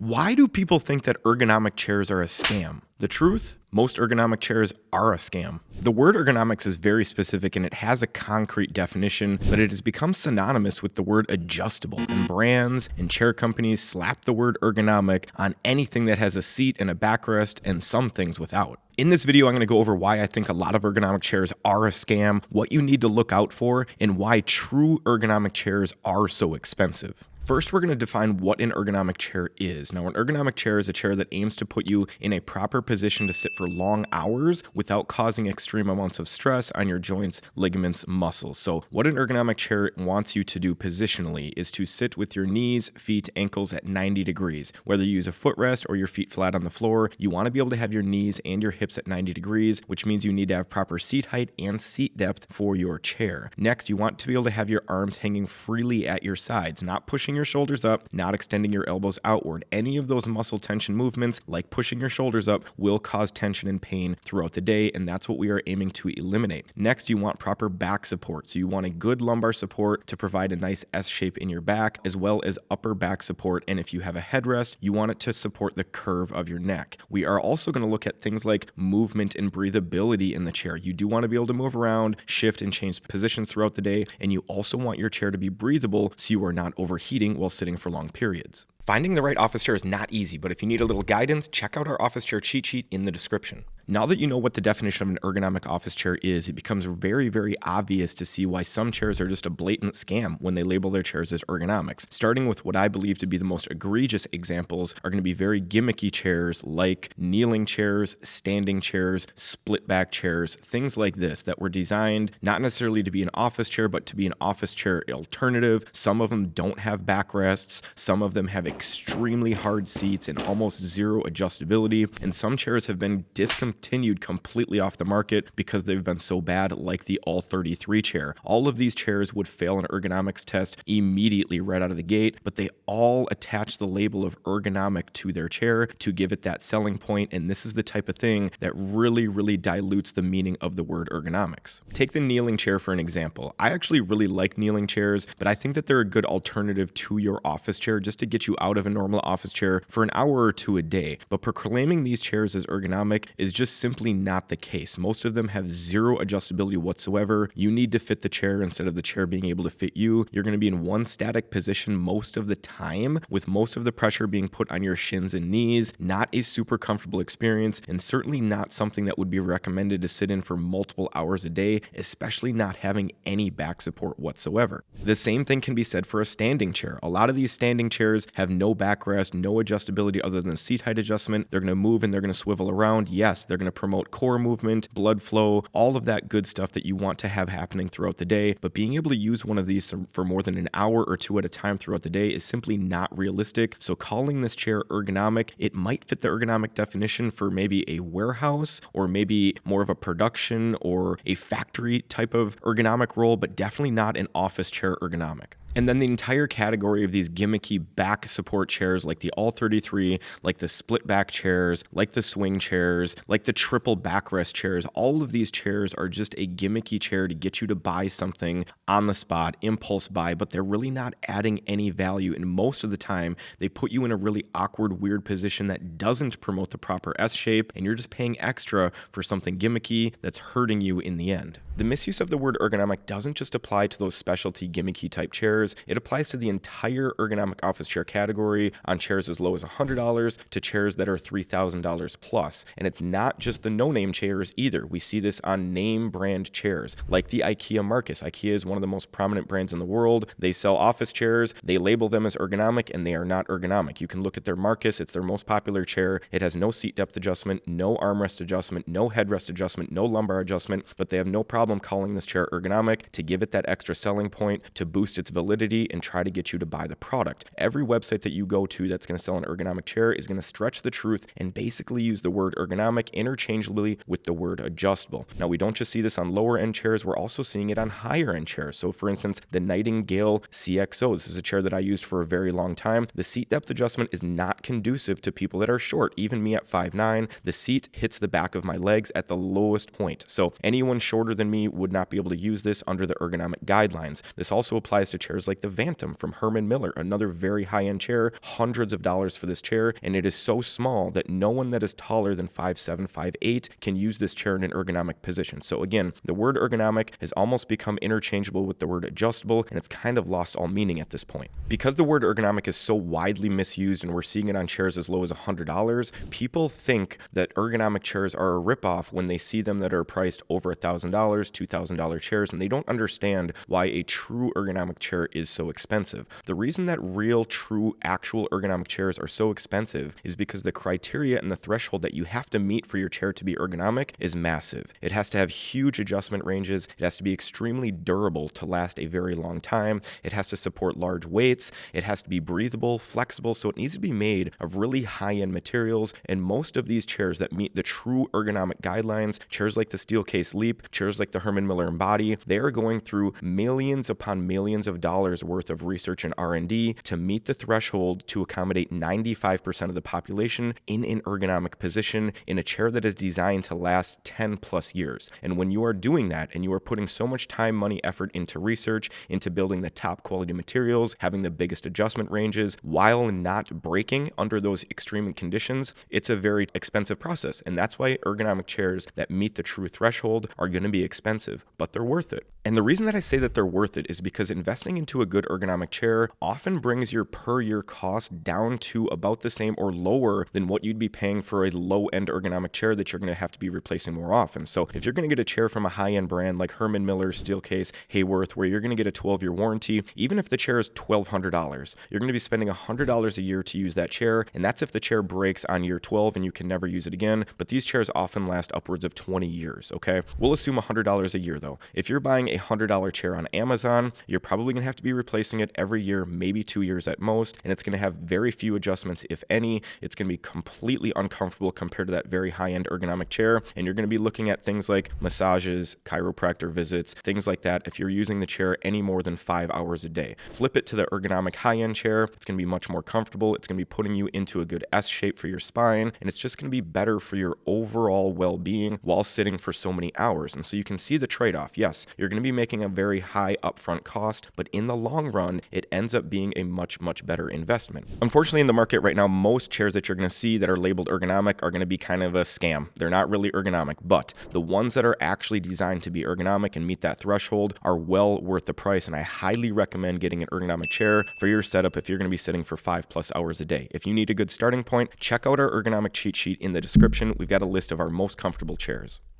Why do people think that ergonomic chairs are a scam? The truth? Most ergonomic chairs are a scam. The word ergonomics is very specific and it has a concrete definition, but it has become synonymous with the word adjustable, and brands and chair companies slap the word ergonomic on anything that has a seat and a backrest and some things without. In this video, I'm going to go over why I think a lot of ergonomic chairs are a scam, what you need to look out for, and why true ergonomic chairs are so expensive. First, we're going to define what an ergonomic chair is. Now, an ergonomic chair is a chair that aims to put you in a proper position to sit for long hours without causing extreme amounts of stress on your joints, ligaments, muscles. So what an ergonomic chair wants you to do positionally is to sit with your knees, feet, ankles at 90 degrees. Whether you use a footrest or your feet flat on the floor, you want to be able to have your knees and your hips at 90 degrees, which means you need to have proper seat height and seat depth for your chair. Next, you want to be able to have your arms hanging freely at your sides, not pushing your shoulders up, not extending your elbows outward. Any of those muscle tension movements, like pushing your shoulders up, will cause tension and pain throughout the day, and that's what we are aiming to eliminate. Next, you want proper back support. So you want a good lumbar support to provide a nice S shape in your back, as well as upper back support. And if you have a headrest, you want it to support the curve of your neck. We are also going to look at things like movement and breathability in the chair. You do want to be able to move around, shift, and change positions throughout the day, and you also want your chair to be breathable so you are not overheating while sitting for long periods. Finding the right office chair is not easy, but if you need a little guidance, check out our office chair cheat sheet in the description. Now that you know what the definition of an ergonomic office chair is, it becomes very, very obvious to see why some chairs are just a blatant scam when they label their chairs as ergonomics. Starting with what I believe to be the most egregious examples are going to be very gimmicky chairs like kneeling chairs, standing chairs, split back chairs, things like this that were designed not necessarily to be an office chair, but to be an office chair alternative. Some of them don't have backrests, some of them have extremely hard seats and almost zero adjustability, and some chairs have been discontinued completely off the market because they've been so bad, like the All-33 chair. All of these chairs would fail an ergonomics test immediately right out of the gate, but they all attach the label of ergonomic to their chair to give it that selling point, and this is the type of thing that really, really dilutes the meaning of the word ergonomics. Take the kneeling chair for an example. I actually really like kneeling chairs, but I think that they're a good alternative to your office chair just to get you out of a normal office chair for an hour or two a day. But proclaiming these chairs as ergonomic is just simply not the case. Most of them have zero adjustability whatsoever. You need to fit the chair instead of the chair being able to fit you. You're going to be in one static position most of the time, with most of the pressure being put on your shins and knees. Not a super comfortable experience, and certainly not something that would be recommended to sit in for multiple hours a day, especially not having any back support whatsoever. The same thing can be said for a standing chair. A lot of these standing chairs have no backrest, no adjustability other than seat height adjustment. They're going to move and they're going to swivel around. Yes, they're going to promote core movement, blood flow, all of that good stuff that you want to have happening throughout the day. But being able to use one of these for more than an hour or two at a time throughout the day is simply not realistic. So calling this chair ergonomic, it might fit the ergonomic definition for maybe a warehouse or maybe more of a production or a factory type of ergonomic role, but definitely not an office chair ergonomic. And then the entire category of these gimmicky back support chairs like the All-33, like the split back chairs, like the swing chairs, like the triple backrest chairs, all of these chairs are just a gimmicky chair to get you to buy something on the spot, impulse buy, but they're really not adding any value. And most of the time, they put you in a really awkward, weird position that doesn't promote the proper S shape, and you're just paying extra for something gimmicky that's hurting you in the end. The misuse of the word ergonomic doesn't just apply to those specialty gimmicky type chairs. It applies to the entire ergonomic office chair category, on chairs as low as $100 to chairs that are $3,000 plus. And it's not just the no-name chairs either. We see this on name brand chairs, like the IKEA Marcus. IKEA is one of the most prominent brands in the world. They sell office chairs. They label them as ergonomic, and they are not ergonomic. You can look at their Marcus. It's their most popular chair. It has no seat depth adjustment, no armrest adjustment, no headrest adjustment, no lumbar adjustment, but they have no problem calling this chair ergonomic to give it that extra selling point, to boost its validity and try to get you to buy the product. Every website that you go to that's going to sell an ergonomic chair is going to stretch the truth and basically use the word ergonomic interchangeably with the word adjustable. Now, we don't just see this on lower end chairs, we're also seeing it on higher end chairs. So for instance, the Nightingale CXO, this is a chair that I used for a very long time. The seat depth adjustment is not conducive to people that are short. Even me at 5'9", the seat hits the back of my legs at the lowest point. So anyone shorter than me would not be able to use this under the ergonomic guidelines. This also applies to chairs chairs like the Vantum from Herman Miller, another very high-end chair, hundreds of dollars for this chair, and it is so small that no one that is taller than 5'7", 5'8" can use this chair in an ergonomic position. So again, the word ergonomic has almost become interchangeable with the word adjustable, and it's kind of lost all meaning at this point. Because the word ergonomic is so widely misused and we're seeing it on chairs as low as $100, people think that ergonomic chairs are a ripoff when they see them that are priced over $1,000, $2,000 chairs, and they don't understand why a true ergonomic chair is so expensive. The reason that real, true, actual ergonomic chairs are so expensive is because the criteria and the threshold that you have to meet for your chair to be ergonomic is massive. It has to have huge adjustment ranges. It has to be extremely durable to last a very long time. It has to support large weights. It has to be breathable, flexible, so it needs to be made of really high-end materials. And most of these chairs that meet the true ergonomic guidelines, chairs like the Steelcase Leap, chairs like the Herman Miller Embody, they are going through millions upon millions of dollars worth of research and R&D to meet the threshold to accommodate 95% of the population in an ergonomic position in a chair that is designed to last 10 plus years. And when you are doing that and you are putting so much time, money, effort into research, into building the top quality materials, having the biggest adjustment ranges, while not breaking under those extreme conditions, it's a very expensive process. And that's why ergonomic chairs that meet the true threshold are going to be expensive, but they're worth it. And the reason that I say that they're worth it is because investing into a good ergonomic chair often brings your per year cost down to about the same or lower than what you'd be paying for a low-end ergonomic chair that you're going to have to be replacing more often. So if you're going to get a chair from a high-end brand like Herman Miller, Steelcase, Hayworth, where you're going to get a 12-year warranty, even if the chair is $1,200, you're going to be spending $100 a year to use that chair, and that's if the chair breaks on year 12 and you can never use it again. But these chairs often last upwards of 20 years, okay? We'll assume $100 a year though. If you're buying a $100 chair on Amazon, you're probably going to have to be replacing it every year, maybe 2 years at most, and it's going to have very few adjustments, if any. It's going to be completely uncomfortable compared to that very high-end ergonomic chair, and you're going to be looking at things like massages, chiropractor visits, things like that if you're using the chair any more than 5 hours a day. Flip it to the ergonomic high-end chair. It's going to be much more comfortable. It's going to be putting you into a good S shape for your spine, and it's just going to be better for your overall well-being while sitting for so many hours. And so you can see the trade-off. Yes, you're going to be making a very high upfront cost, but in the long run, it ends up being a much, much better investment. Unfortunately, in the market right now, most chairs that you're going to see that are labeled ergonomic are going to be kind of a scam. They're not really ergonomic, but the ones that are actually designed to be ergonomic and meet that threshold are well worth the price, and I highly recommend getting an ergonomic chair for your setup if you're going to be sitting for 5+ hours a day. If you need a good starting point, check out our ergonomic cheat sheet in the description. We've got a list of our most comfortable chairs.